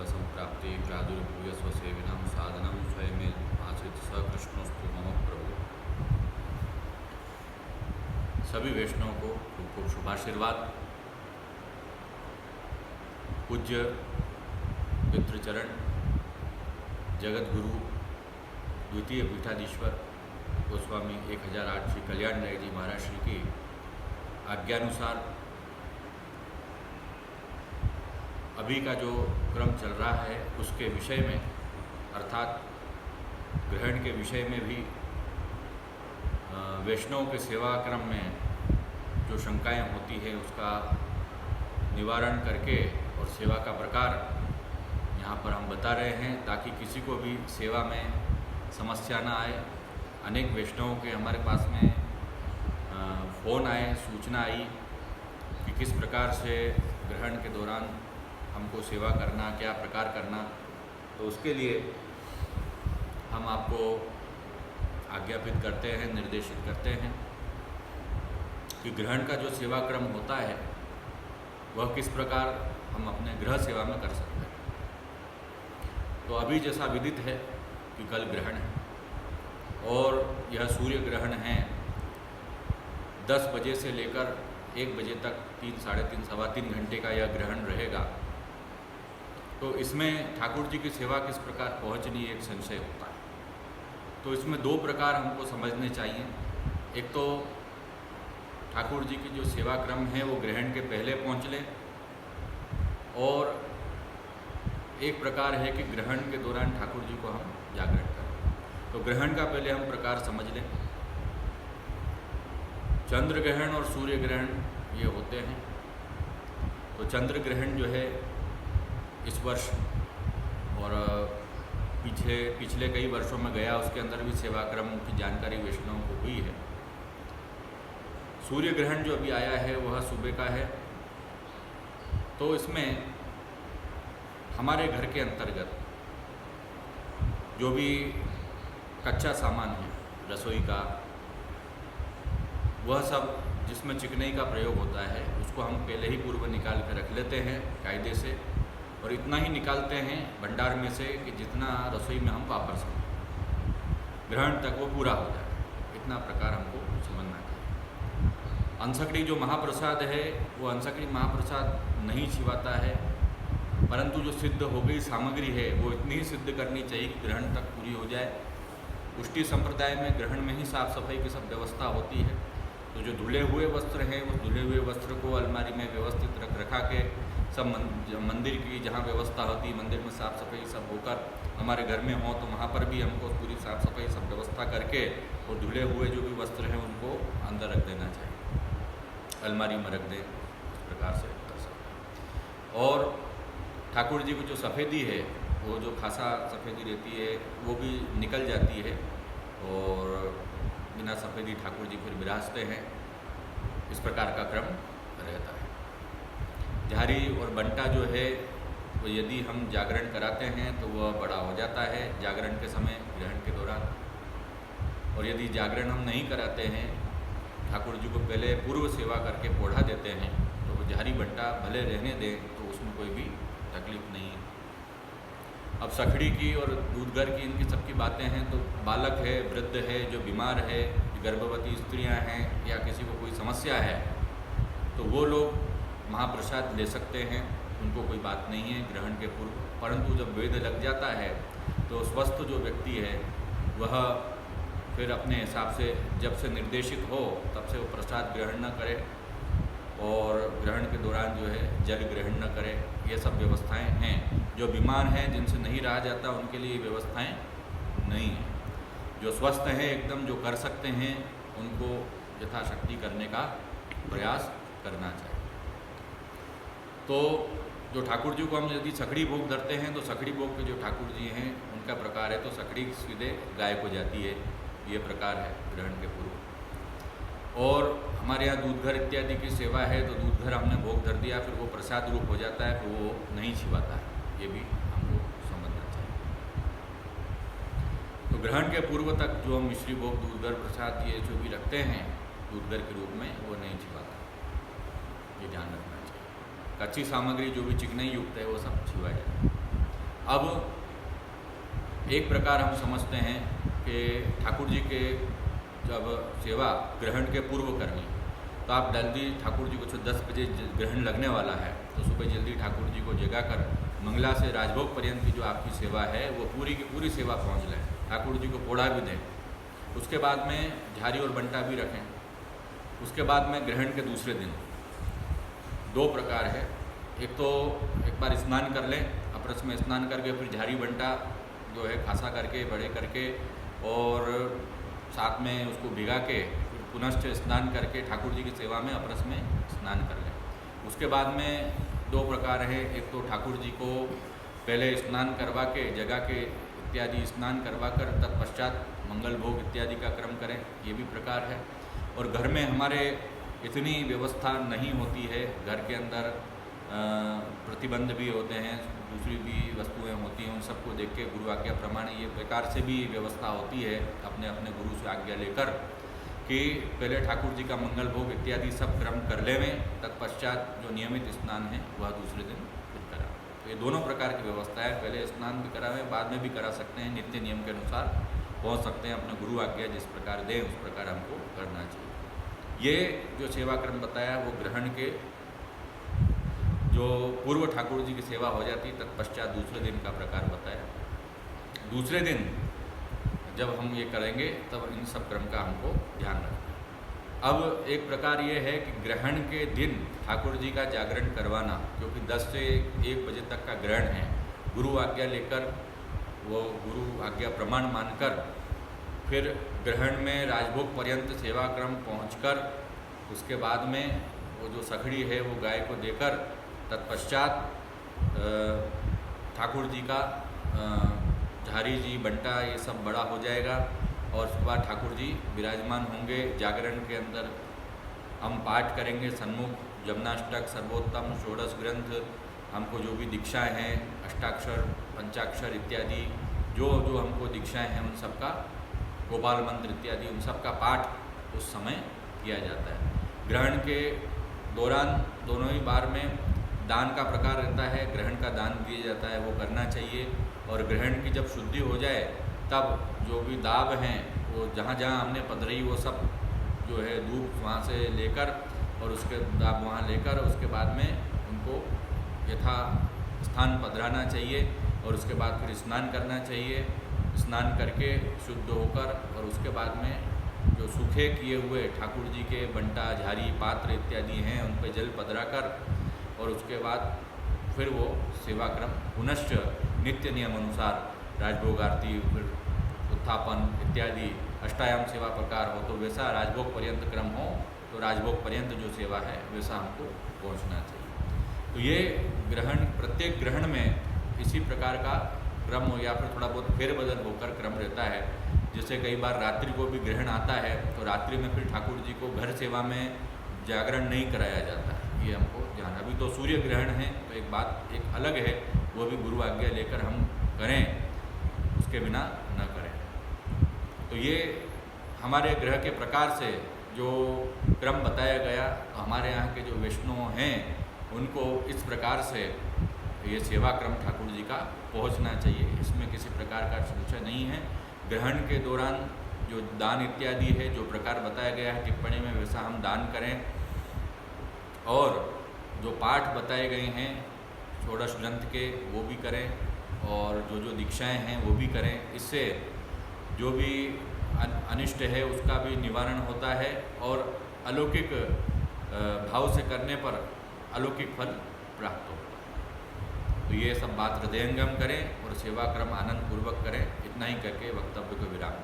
संप्राप्ति प्रादुर्भूय स्वसेविनां साधनं स्वयमेव आसीत् स कृष्णोस्तु मम प्रभु। सभी वैष्णवों को खूब खूब शुभाशीर्वाद। पूज्य पितृचरण जगत गुरु द्वितीय पीठाधीश्वर गोस्वामी 1008 श्री कल्याण राय जी महाराज श्री की आज्ञानुसार अभी का जो क्रम चल रहा है उसके विषय में अर्थात ग्रहण के विषय में भी वैष्णव के सेवा क्रम में जो शंकाएं होती है उसका निवारण करके और सेवा का प्रकार यहाँ पर हम बता रहे हैं ताकि किसी को भी सेवा में समस्या ना आए। अनेक वैष्णवों के हमारे पास में फ़ोन आए, सूचना आई कि किस प्रकार से ग्रहण के दौरान हमको सेवा करना, क्या प्रकार करना। तो उसके लिए हम आपको आज्ञापित करते हैं, निर्देशित करते हैं कि ग्रहण का जो सेवा क्रम होता है वह किस प्रकार हम अपने गृह सेवा में कर सकते हैं। तो अभी जैसा विदित है कि कल ग्रहण है और यह सूर्य ग्रहण है 10 बजे से लेकर 1 बजे तक 3, साढ़े 3, सवा 3 घंटे का यह ग्रहण रहेगा। तो इसमें ठाकुर जी की सेवा किस प्रकार पहुंचनी एक संशय होता है। तो इसमें 2 प्रकार हमको समझने चाहिए। एक तो ठाकुर जी की जो सेवा क्रम है वो ग्रहण के पहले पहुंच ले, और एक प्रकार है कि ग्रहण के दौरान ठाकुर जी को हम जागरण करें। तो ग्रहण का पहले हम प्रकार समझ लें। चंद्र ग्रहण और सूर्य ग्रहण ये होते हैं। तो चंद्र ग्रहण जो है इस वर्ष और पिछले कई वर्षों में गया, उसके अंदर भी सेवा क्रम की जानकारी वैष्णवों को हुई है। सूर्य ग्रहण जो अभी आया है वह सुबह का है। तो इसमें हमारे घर के अंतर्गत जो भी कच्चा सामान है रसोई का, वह सब जिसमें चिकनाई का प्रयोग होता है उसको हम पहले ही पूर्व निकाल कर रख लेते हैं कायदे से, और इतना ही निकालते हैं भंडार में से कि जितना रसोई में हम वापर सकें, ग्रहण तक वो पूरा हो जाए। इतना प्रकार हमको समझना चाहिए। अंसकड़ी जो महाप्रसाद है वो अंसकड़ी महाप्रसाद नहीं छिवाता है, परंतु जो सिद्ध हो गई सामग्री है वो इतनी ही सिद्ध करनी चाहिए कि ग्रहण तक पूरी हो जाए। पुष्टि संप्रदाय में ग्रहण में ही साफ सफाई की सब व्यवस्था होती है। तो जो धुले हुए वस्त्र हैं उस धुले हुए वस्त्र को अलमारी में व्यवस्थित रखा के सब मंदिर की जहाँ व्यवस्था होती है, मंदिर में साफ़ सफाई सब होकर हमारे घर में हो तो वहाँ पर भी हमको पूरी साफ़ सफाई सब व्यवस्था करके और धुले हुए जो भी वस्त्र हैं उनको अंदर रख देना चाहिए, अलमारी में रख दें। इस प्रकार से कर सकते हैं। और ठाकुर जी की जो सफ़ेदी है वो जो खासा सफ़ेदी रहती है वो भी निकल जाती है और बिना सफ़ेदी ठाकुर जी फिर विराजते हैं। इस प्रकार का क्रम रहता है। झारी और बंटा जो है वो यदि हम जागरण कराते हैं तो वह बड़ा हो जाता है जागरण के समय, ग्रहण के दौरान। और यदि जागरण हम नहीं कराते हैं, ठाकुर जी को पहले पूर्व सेवा करके पोढ़ा देते हैं, तो वो झारी बंटा भले रहने दें तो उसमें कोई भी तकलीफ नहीं है। अब सखड़ी की और दूधघर की इनकी सबकी बातें हैं। तो बालक है, वृद्ध है, जो बीमार है, गर्भवती स्त्रियां हैं या किसी को कोई समस्या है, तो वो लोग महाप्रसाद ले सकते हैं, उनको कोई बात नहीं है ग्रहण के पूर्व। परंतु जब वेद लग जाता है तो स्वस्थ जो व्यक्ति है वह फिर अपने हिसाब से जब से निर्देशित हो तब से वो प्रसाद ग्रहण न करे और ग्रहण के दौरान जो है जल ग्रहण न करे। ये सब व्यवस्थाएं हैं। जो बीमार हैं, जिनसे नहीं रहा जाता, उनके लिए व्यवस्थाएं नहीं हैं। जो स्वस्थ हैं एकदम, जो कर सकते हैं, उनको यथाशक्ति करने का प्रयास करना चाहिए। तो जो ठाकुर जी को हम यदि सखड़ी भोग धरते हैं तो सखड़ी भोग के जो ठाकुर जी हैं उनका प्रकार है तो सखड़ी सीधे गाय को जाती है, ये प्रकार है ग्रहण के पूर्व। और हमारे यहाँ दूधघर इत्यादि की सेवा है तो दूधघर हमने भोग धर दिया, फिर वो प्रसाद रूप हो जाता है, फिर वो नहीं छिपाता है। ये भी हमको समझना चाहिए। तो ग्रहण के पूर्व तक जो हम मिश्री भोग, दूधघर प्रसाद ये जो भी रखते हैं दूधघर के रूप में, वो नहीं छिपाता। ये ध्यान रखना चाहिए। कच्ची सामग्री जो भी चिकनाई युक्त है वो सब छिपा जाए। अब एक प्रकार हम समझते हैं कि ठाकुर जी के जब सेवा ग्रहण के पूर्व करनी, तो आप जल्दी ठाकुर जी को 10 बजे ग्रहण लगने वाला है तो सुबह जल्दी ठाकुर जी को जगा कर मंगला से राजभोग पर्यंत की जो आपकी सेवा है वो पूरी की पूरी सेवा पहुंच लें, ठाकुर जी को पोड़ा भी दें। उसके बाद में झारी और बंटा भी रखें। उसके बाद में ग्रहण के दूसरे दिन 2 प्रकार है। एक तो एक बार स्नान कर लें, अपरस में स्नान करके फिर झारी बंटा जो है खासा करके बड़े करके और साथ में उसको भिगा के फिर पुनश्च स्नान करके ठाकुर जी की सेवा में अपरस में स्नान कर लें। उसके बाद में 2 प्रकार है। एक तो ठाकुर जी को पहले स्नान करवा के जगा के इत्यादि स्नान करवा कर तत्पश्चात मंगल भोग इत्यादि का क्रम करें, ये भी प्रकार है। और घर में हमारे इतनी व्यवस्था नहीं होती है, घर के अंदर प्रतिबंध भी होते हैं, दूसरी भी वस्तुएं होती हैं, उन सबको देख के गुरु आज्ञा प्रमाण ये प्रकार से भी व्यवस्था होती है अपने अपने गुरु से आज्ञा लेकर कि पहले ठाकुर जी का मंगल भोग इत्यादि सब क्रम कर लेवें, तत्पश्चात जो नियमित स्नान है वह दूसरे दिन फिर करा। तो ये दोनों प्रकार की व्यवस्था है, पहले स्नान भी करावें, बाद में भी करा सकते हैं, नित्य नियम के अनुसार पहुँच सकते हैं। अपने गुरु आज्ञा जिस प्रकार दें उस प्रकार हमको करना चाहिए। ये जो सेवा क्रम बताया वो ग्रहण के जो पूर्व ठाकुर जी की सेवा हो जाती, तत्पश्चात दूसरे दिन का प्रकार बताया। दूसरे दिन जब हम ये करेंगे तब इन सब क्रम का हमको ध्यान रखना। अब एक प्रकार ये है कि ग्रहण के दिन ठाकुर जी का जागरण करवाना, क्योंकि 10 से 1 बजे तक का ग्रहण है, गुरु आज्ञा लेकर वो गुरु आज्ञा प्रमाण मानकर फिर ग्रहण में राजभोग पर्यंत सेवा क्रम पहुँचकर उसके बाद में वो जो सखड़ी है वो गाय को देकर तत्पश्चात ठाकुर जी का झारी जी बंटा ये सब बड़ा हो जाएगा और उसके बाद ठाकुर जी विराजमान होंगे। जागरण के अंदर हम पाठ करेंगे सन्मुख जमुनाष्टक, सर्वोत्तम, षोडश ग्रंथ, हमको जो भी दीक्षाएं हैं, अष्टाक्षर, पंचाक्षर इत्यादि जो जो हमको दीक्षाएं हैं उन सब का, गोपाल मंत्र इत्यादि उन सब का पाठ उस समय किया जाता है। ग्रहण के दौरान दोनों ही बार में दान का प्रकार रहता है, ग्रहण का दान दिया जाता है, वो करना चाहिए। और ग्रहण की जब शुद्धि हो जाए तब जो भी दाब हैं वो जहाँ जहाँ हमने पधराई वो सब जो है धूप वहाँ से लेकर और उसके दाब वहाँ लेकर उसके बाद में उनको यथा स्थान पधराना चाहिए और उसके बाद फिर स्नान करना चाहिए। स्नान करके शुद्ध होकर और उसके बाद में जो सूखे किए हुए ठाकुर जी के बंटा, झारी, पात्र इत्यादि हैं उन पर जल पधरा कर और उसके बाद फिर वो सेवा क्रम पुनश्च नित्य नियम अनुसार राजभोग आरती, फिर उत्थापन इत्यादि अष्टायाम सेवा प्रकार हो तो वैसा राजभोग पर्यंत क्रम हो तो राजभोग पर्यंत जो सेवा है वैसा हमको पहुंचना चाहिए। तो ये ग्रहण, प्रत्येक ग्रहण में इसी प्रकार का क्रम या फिर थोड़ा बहुत फेरबदल होकर क्रम रहता है। जैसे कई बार रात्रि को भी ग्रहण आता है तो रात्रि में फिर ठाकुर जी को घर सेवा में जागरण नहीं कराया जाता है, ये हमको ध्यान। अभी तो सूर्य ग्रहण है तो एक बात एक अलग है, वो भी गुरु आज्ञा लेकर हम करें, उसके बिना न करें। तो ये हमारे ग्रह के प्रकार से जो क्रम बताया गया, तो हमारे यहाँ के जो वैष्णव हैं उनको इस प्रकार से ये सेवा क्रम ठाकुर जी का पहुँचना चाहिए, इसमें किसी प्रकार का संशय नहीं है। ग्रहण के दौरान जो दान इत्यादि है जो प्रकार बताया गया है टिप्पणी में वैसा हम दान करें और जो पाठ बताए गए हैं षोडश ग्रंथ के वो भी करें और जो जो दीक्षाएं हैं वो भी करें। इससे जो भी अनिष्ट है उसका भी निवारण होता है और अलौकिक भाव से करने पर अलौकिक फल प्राप्त होता है। तो ये सब बात हृदयंगम करें और सेवा क्रम आनंद पूर्वक करें। इतना ही करके वक्तव्य को विराम।